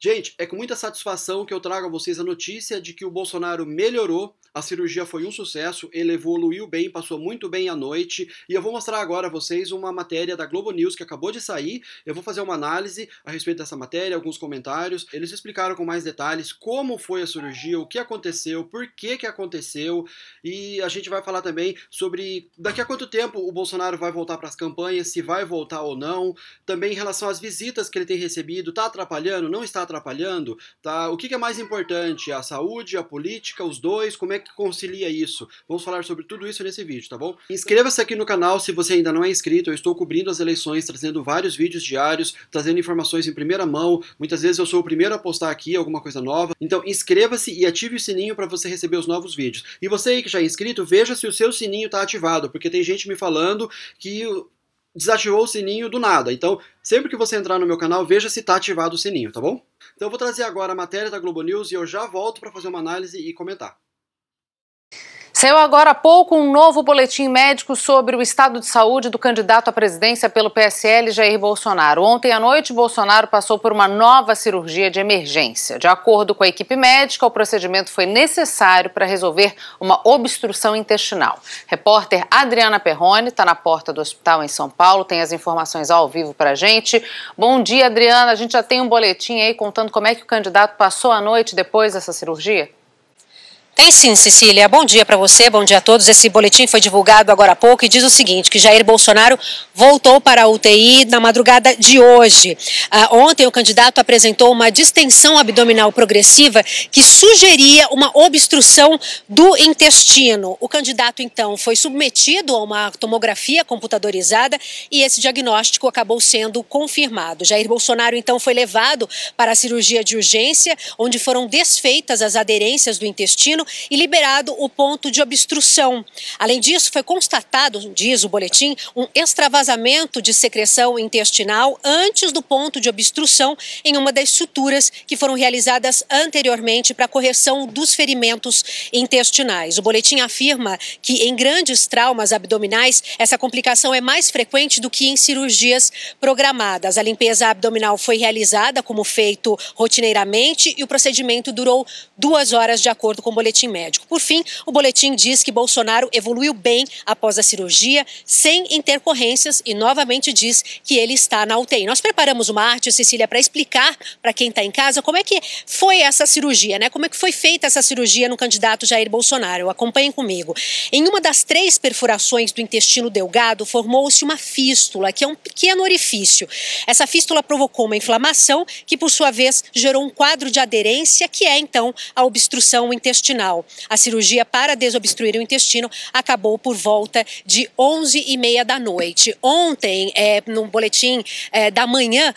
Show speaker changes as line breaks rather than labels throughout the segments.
Gente, é com muita satisfação que eu trago a vocês a notícia de que o Bolsonaro melhorou, a cirurgia foi um sucesso, ele evoluiu bem, passou muito bem a noite, e eu vou mostrar agora a vocês uma matéria da Globo News que acabou de sair. Eu vou fazer uma análise a respeito dessa matéria, alguns comentários. Eles explicaram com mais detalhes como foi a cirurgia, o que aconteceu, por que aconteceu, e a gente vai falar também sobre daqui a quanto tempo o Bolsonaro vai voltar para as campanhas, se vai voltar ou não, também em relação às visitas que ele tem recebido, está atrapalhando, não está atrapalhando, tá? O que é mais importante? A saúde, a política, os dois? Como é que concilia isso? Vamos falar sobre tudo isso nesse vídeo, tá bom? Inscreva-se aqui no canal se você ainda não é inscrito. Eu estou cobrindo as eleições, trazendo vários vídeos diários, trazendo informações em primeira mão. Muitas vezes eu sou o primeiro a postar aqui alguma coisa nova. Então inscreva-se e ative o sininho para você receber os novos vídeos. E você aí que já é inscrito, veja se o seu sininho está ativado, porque tem gente me falando que desativou o sininho do nada. Então, sempre que você entrar no meu canal, veja se está ativado o sininho, tá bom? Então eu vou trazer agora a matéria da Globo News e eu já volto para fazer uma análise e comentar.
Saiu agora há pouco um novo boletim médico sobre o estado de saúde do candidato à presidência pelo PSL, Jair Bolsonaro. Ontem à noite, Bolsonaro passou por uma nova cirurgia de emergência. De acordo com a equipe médica, o procedimento foi necessário para resolver uma obstrução intestinal. Repórter Adriana Perrone está na porta do hospital em São Paulo, tem as informações ao vivo para a gente. Bom dia, Adriana. A gente já tem um boletim aí contando como é que o candidato passou a noite depois dessa cirurgia?
Tem sim, Cecília. Bom dia para você, bom dia a todos. Esse boletim foi divulgado agora há pouco e diz o seguinte, que Jair Bolsonaro voltou para a UTI na madrugada de hoje. Ontem o candidato apresentou uma distensão abdominal progressiva que sugeria uma obstrução do intestino. O candidato, então, foi submetido a uma tomografia computadorizada e esse diagnóstico acabou sendo confirmado. Jair Bolsonaro, então, foi levado para a cirurgia de urgência, onde foram desfeitas as aderências do intestino e liberado o ponto de obstrução. Além disso, foi constatado, diz o boletim, um extravasamento de secreção intestinal antes do ponto de obstrução em uma das suturas que foram realizadas anteriormente para a correção dos ferimentos intestinais. O boletim afirma que em grandes traumas abdominais, essa complicação é mais frequente do que em cirurgias programadas. A limpeza abdominal foi realizada como feito rotineiramente e o procedimento durou 2 horas, de acordo com o boletim médico. Por fim, o boletim diz que Bolsonaro evoluiu bem após a cirurgia, sem intercorrências, e novamente diz que ele está na UTI. Nós preparamos uma arte, Cecília, para explicar para quem está em casa como é que foi essa cirurgia, né? Como é que foi feita essa cirurgia no candidato Jair Bolsonaro. Acompanhem comigo. Em uma das 3 perfurações do intestino delgado, formou-se uma fístula, que é um pequeno orifício. Essa fístula provocou uma inflamação que, por sua vez, gerou um quadro de aderência, que é, então, a obstrução intestinal. A cirurgia para desobstruir o intestino acabou por volta de 11h30 da noite. Ontem, no boletim da manhã,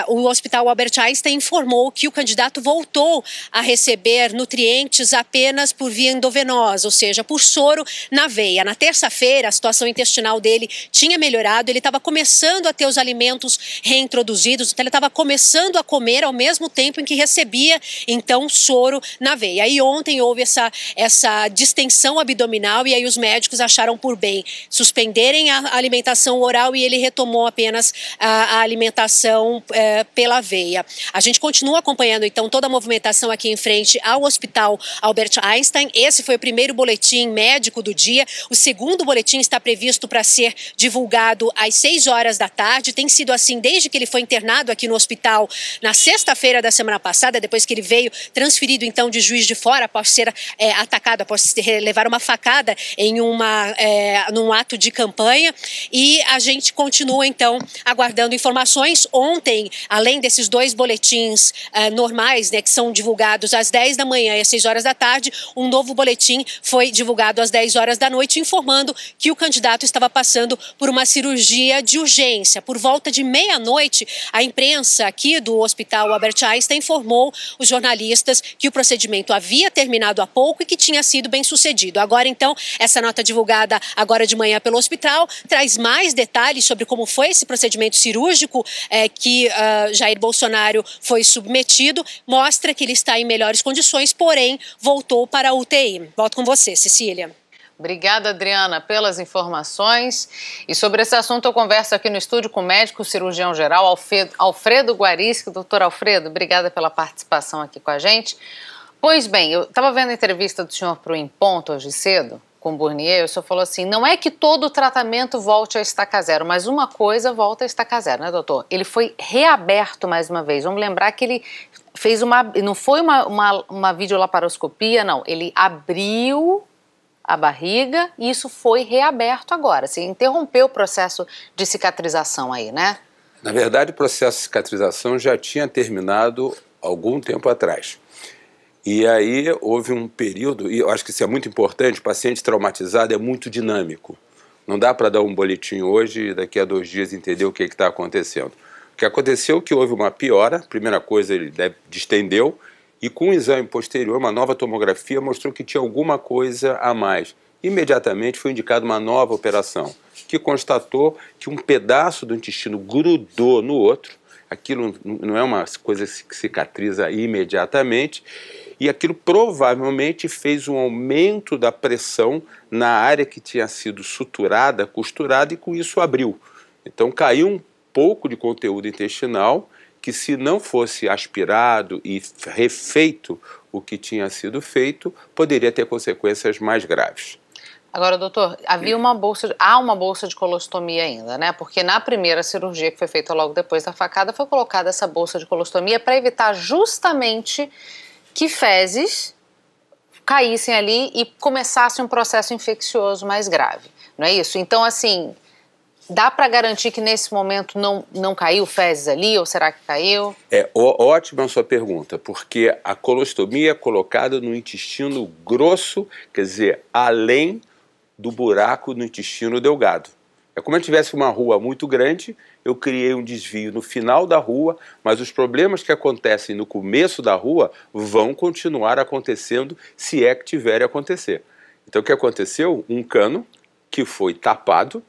o Hospital Albert Einstein informou que o candidato voltou a receber nutrientes apenas por via endovenosa, ou seja, por soro na veia. Na terça-feira, a situação intestinal dele tinha melhorado, ele estava começando a ter os alimentos reintroduzidos, então ele estava começando a comer ao mesmo tempo em que recebia, então, soro na veia. E ontem houve essa distensão abdominal e aí os médicos acharam por bem suspenderem a alimentação oral e ele retomou apenas a alimentação pela veia. A gente continua acompanhando então toda a movimentação aqui em frente ao Hospital Albert Einstein. Esse foi o primeiro boletim médico do dia. O segundo boletim está previsto para ser divulgado às 6 horas da tarde. Tem sido assim desde que ele foi internado aqui no hospital na sexta-feira da semana passada, depois que ele veio transferido então de Juiz de Fora após ser atacado, após levar uma facada em num ato de campanha, e a gente continua então aguardando informações. Ontem, além desses 2 boletins normais, né, que são divulgados às 10 da manhã e às 6 horas da tarde, um novo boletim foi divulgado às 10 horas da noite, informando que o candidato estava passando por uma cirurgia de urgência. Por volta de meia-noite, a imprensa aqui do Hospital Albert Einstein informou os jornalistas que o procedimento havia terminado há pouco e que tinha sido bem sucedido. Agora, então, essa nota divulgada agora de manhã pelo hospital traz mais detalhes sobre como foi esse procedimento cirúrgico que Jair Bolsonaro foi submetido, mostra que ele está em melhores condições, porém voltou para a UTI. Volto com você, Cecília.
Obrigada, Adriana, pelas informações. E sobre esse assunto eu converso aqui no estúdio com o médico cirurgião geral Alfredo Guarischi. Doutor Alfredo, obrigada pela participação aqui com a gente. Pois bem, eu estava vendo a entrevista do senhor para o Em Ponto hoje cedo, com o Burnier, o senhor falou assim, não é que todo o tratamento volte a estaca zero, mas uma coisa volta a estaca zero, né, doutor? Ele foi reaberto mais uma vez. Vamos lembrar que ele fez não foi uma videolaparoscopia, não. Ele abriu a barriga e isso foi reaberto agora. Você interrompeu o processo de cicatrização aí, né?
Na verdade, o processo de cicatrização já tinha terminado algum tempo atrás. E aí houve um período, e eu acho que isso é muito importante, o paciente traumatizado é muito dinâmico. Não dá para dar um boletim hoje e daqui a 2 dias entender o que está acontecendo. O que aconteceu é que houve uma piora, a primeira coisa ele distendeu, e com um exame posterior, uma nova tomografia mostrou que tinha alguma coisa a mais. Imediatamente foi indicada uma nova operação, que constatou que um pedaço do intestino grudou no outro, aquilo não é uma coisa que cicatriza imediatamente, e aquilo provavelmente fez um aumento da pressão na área que tinha sido suturada, costurada, e com isso abriu. Então caiu um pouco de conteúdo intestinal que, se não fosse aspirado e refeito o que tinha sido feito, poderia ter consequências mais graves.
Agora, doutor, há uma bolsa de colostomia ainda, né? Porque na primeira cirurgia que foi feita logo depois da facada foi colocada essa bolsa de colostomia para evitar justamente que fezes caíssem ali e começasse um processo infeccioso mais grave, não é isso? Então, assim, dá para garantir que nesse momento não caiu fezes ali, ou será que caiu?
Ótima a sua pergunta, porque a colostomia é colocada no intestino grosso, quer dizer, além do buraco no intestino delgado. É como se tivesse uma rua muito grande, eu criei um desvio no final da rua, mas os problemas que acontecem no começo da rua vão continuar acontecendo, se é que tiver a acontecer. Então o que aconteceu? Um cano que foi tapado,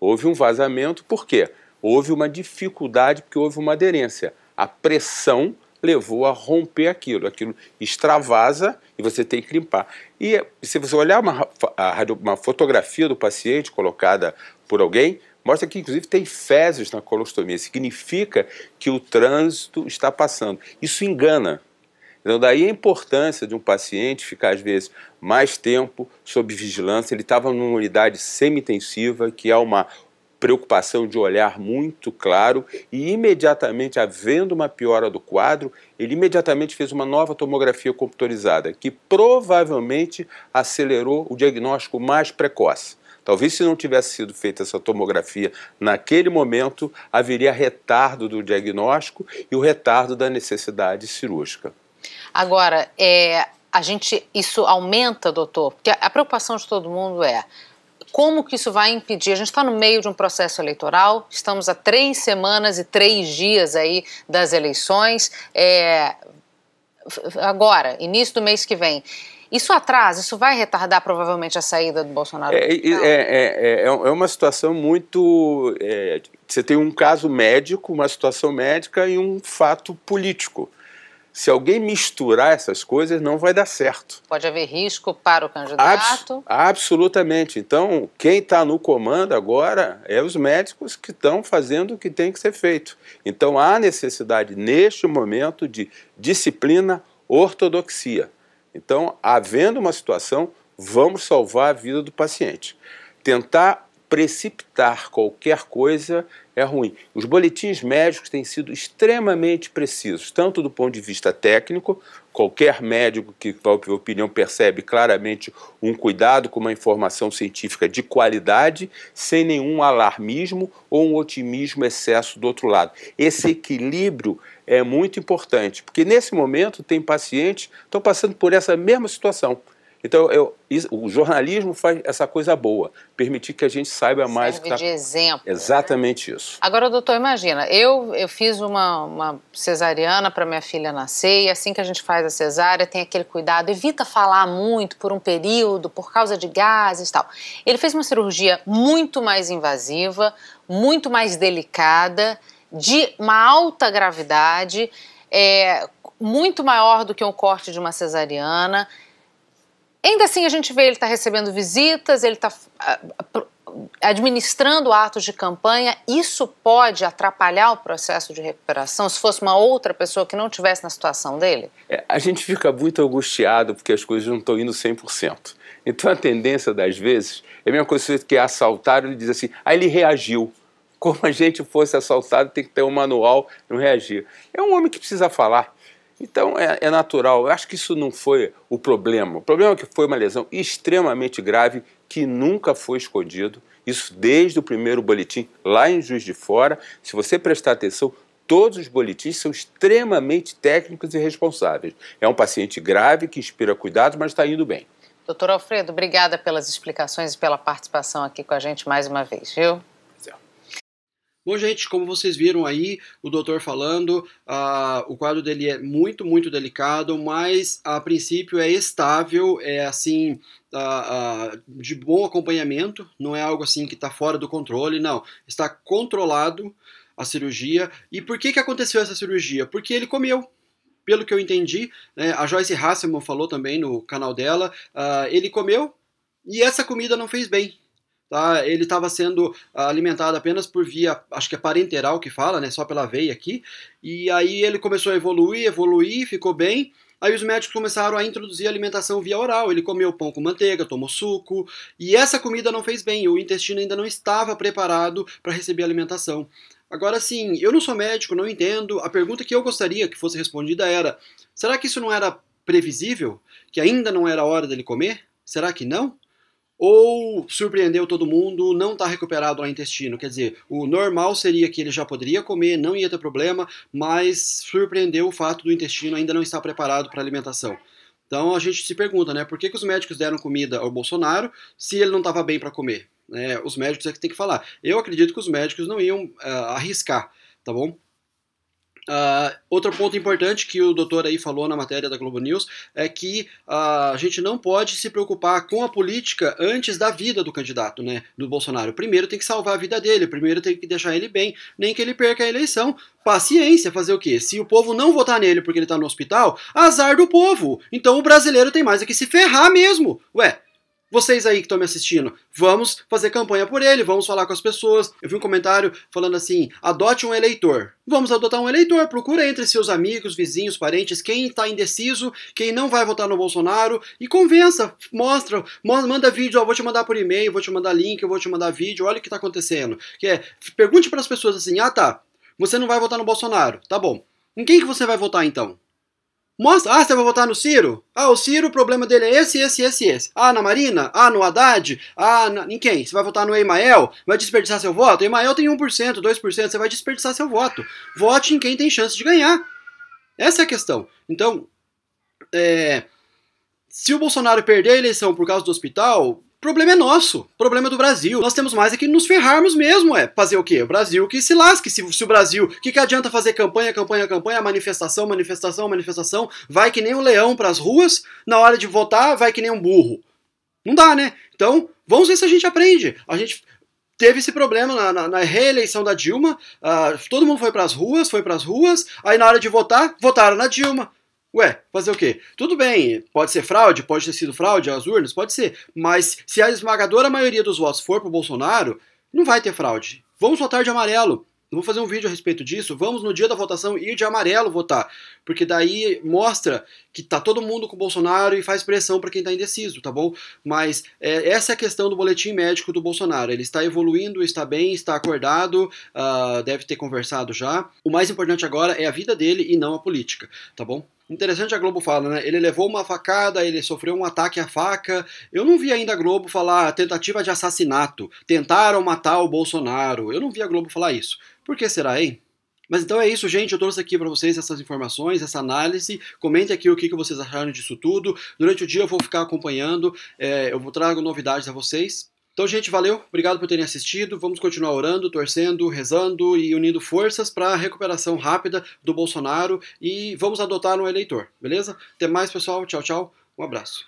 houve um vazamento, por quê? Houve uma dificuldade porque houve uma aderência. A pressão levou a romper aquilo extravasa e você tem que limpar. E se você olhar uma fotografia do paciente colocada por alguém, mostra que inclusive tem fezes na colostomia, significa que o trânsito está passando. Isso engana. Então daí a importância de um paciente ficar às vezes mais tempo sob vigilância. Ele estava numa unidade semi-intensiva, que há uma preocupação de olhar muito claro, e imediatamente, havendo uma piora do quadro, ele imediatamente fez uma nova tomografia computadorizada, que provavelmente acelerou o diagnóstico mais precoce. Talvez, se não tivesse sido feita essa tomografia naquele momento, haveria retardo do diagnóstico e o retardo da necessidade cirúrgica.
Agora, isso aumenta, doutor? Porque a preocupação de todo mundo é como que isso vai impedir? A gente está no meio de um processo eleitoral, estamos a 3 semanas e 3 dias aí das eleições, agora, início do mês que vem. Isso atrasa, isso vai retardar provavelmente a saída do Bolsonaro?
É uma situação muito... você tem um caso médico, uma situação médica e um fato político. Se alguém misturar essas coisas, não vai dar certo.
Pode haver risco para o candidato?
Absolutamente. Então, quem está no comando agora é os médicos que estão fazendo o que tem que ser feito. Então, há necessidade, neste momento, de disciplina, ortodoxia. Então, havendo uma situação, vamos salvar a vida do paciente. Tentar precipitar qualquer coisa é ruim. Os boletins médicos têm sido extremamente precisos, tanto do ponto de vista técnico, qualquer médico que vai ouvir opinião percebe claramente um cuidado com uma informação científica de qualidade, sem nenhum alarmismo ou um otimismo excesso do outro lado. Esse equilíbrio é muito importante, porque nesse momento tem pacientes que estão passando por essa mesma situação. Então, o jornalismo faz essa coisa boa, permitir que a gente saiba mais o que está...
Serve de exemplo.
Exatamente, né? Isso.
Agora, doutor, imagina, eu fiz uma cesariana para minha filha nascer, e assim que a gente faz a cesárea, tem aquele cuidado, evita falar muito por um período, por causa de gases e tal. Ele fez uma cirurgia muito mais invasiva, muito mais delicada, de uma alta gravidade, muito maior do que um corte de uma cesariana. Ainda assim a gente vê ele está recebendo visitas, ele está administrando atos de campanha. Isso pode atrapalhar o processo de recuperação se fosse uma outra pessoa que não estivesse na situação dele?
A gente fica muito angustiado porque as coisas não estão indo 100%. Então a tendência das vezes é a mesma coisa que assaltaram e diz assim, ele reagiu. Como a gente fosse assaltado, tem que ter um manual, não reagir. É um homem que precisa falar. Então é natural. Eu acho que isso não foi o problema. O problema é que foi uma lesão extremamente grave que nunca foi escondido. Isso desde o primeiro boletim lá em Juiz de Fora. Se você prestar atenção, todos os boletins são extremamente técnicos e responsáveis. É um paciente grave que inspira cuidado, mas está indo bem.
Doutor Alfredo, obrigada pelas explicações e pela participação aqui com a gente mais uma vez, viu?
Bom, gente, como vocês viram aí, o doutor falando, o quadro dele é muito, muito delicado, mas a princípio é estável, é assim, de bom acompanhamento, não é algo assim que está fora do controle, não. Está controlado a cirurgia. E por que aconteceu essa cirurgia? Porque ele comeu. Pelo que eu entendi, né, a Joyce Hasselman falou também no canal dela, ele comeu e essa comida não fez bem. Tá? Ele estava sendo alimentado apenas por via, acho que é parenteral que fala, né, só pela veia aqui, e aí ele começou a evoluir, ficou bem, aí os médicos começaram a introduzir a alimentação via oral, ele comeu pão com manteiga, tomou suco, e essa comida não fez bem, o intestino ainda não estava preparado para receber a alimentação. Agora sim, eu não sou médico, não entendo, a pergunta que eu gostaria que fosse respondida era, será que isso não era previsível? Que ainda não era hora dele comer? Será que não? Ou surpreendeu todo mundo, não está recuperado lá no intestino? Quer dizer, o normal seria que ele já poderia comer, não ia ter problema, mas surpreendeu o fato do intestino ainda não estar preparado para a alimentação. Então a gente se pergunta, né, por que os médicos deram comida ao Bolsonaro se ele não estava bem para comer? Os médicos é que tem que falar. Eu acredito que os médicos não iam arriscar, tá bom? Outro ponto importante que o doutor aí falou na matéria da Globo News é que a gente não pode se preocupar com a política antes da vida do candidato, né, do Bolsonaro. Primeiro tem que salvar a vida dele, primeiro tem que deixar ele bem, nem que ele perca a eleição. Paciência, fazer o quê? Se o povo não votar nele porque ele está no hospital, azar do povo. Então o brasileiro tem mais é que se ferrar mesmo. Ué, vocês aí que estão me assistindo, vamos fazer campanha por ele, vamos falar com as pessoas. Eu vi um comentário falando assim, adote um eleitor. Vamos adotar um eleitor, procura entre seus amigos, vizinhos, parentes, quem está indeciso, quem não vai votar no Bolsonaro e convença, manda vídeo, vou te mandar por e-mail, vou te mandar link, eu vou te mandar vídeo, olha o que está acontecendo. Pergunte para as pessoas assim, tá, você não vai votar no Bolsonaro, tá bom. Em quem que você vai votar então? Mostra, você vai votar no Ciro? O Ciro, o problema dele é esse. Na Marina? No Haddad? Em quem? Você vai votar no Emael? Vai desperdiçar seu voto? Emael tem 1%, 2%, você vai desperdiçar seu voto. Vote em quem tem chance de ganhar. Essa é a questão. Então, se o Bolsonaro perder a eleição por causa do hospital, o problema é nosso, o problema é do Brasil. Nós temos mais é que nos ferrarmos mesmo, fazer o quê? O Brasil que se lasque, se o Brasil, o que adianta fazer campanha, manifestação, vai que nem um leão pras ruas, na hora de votar vai que nem um burro. Não dá, né? Então, vamos ver se a gente aprende. A gente teve esse problema na reeleição da Dilma, todo mundo foi pras ruas, aí na hora de votar, votaram na Dilma. Fazer o quê? Tudo bem, pode ser fraude, pode ter sido fraude às urnas, pode ser, mas se a esmagadora maioria dos votos for pro Bolsonaro, não vai ter fraude. Vamos votar de amarelo. Eu vou fazer um vídeo a respeito disso. Vamos no dia da votação ir de amarelo votar, porque daí mostra que tá todo mundo com o Bolsonaro e faz pressão para quem tá indeciso, tá bom? Mas essa é a questão do boletim médico do Bolsonaro. Ele está evoluindo, está bem, está acordado, deve ter conversado já. O mais importante agora é a vida dele e não a política, tá bom? Interessante a Globo fala, né? Ele levou uma facada, ele sofreu um ataque à faca. Eu não vi ainda a Globo falar tentativa de assassinato. Tentaram matar o Bolsonaro. Eu não vi a Globo falar isso. Por que será, hein? Mas então é isso, gente. Eu trouxe aqui para vocês essas informações, essa análise. Comentem aqui o que vocês acharam disso tudo. Durante o dia eu vou ficar acompanhando. Eu trago novidades a vocês. Então, gente, valeu, obrigado por terem assistido, vamos continuar orando, torcendo, rezando e unindo forças para a recuperação rápida do Bolsonaro e vamos adotar um eleitor, beleza? Até mais, pessoal, tchau, tchau, um abraço.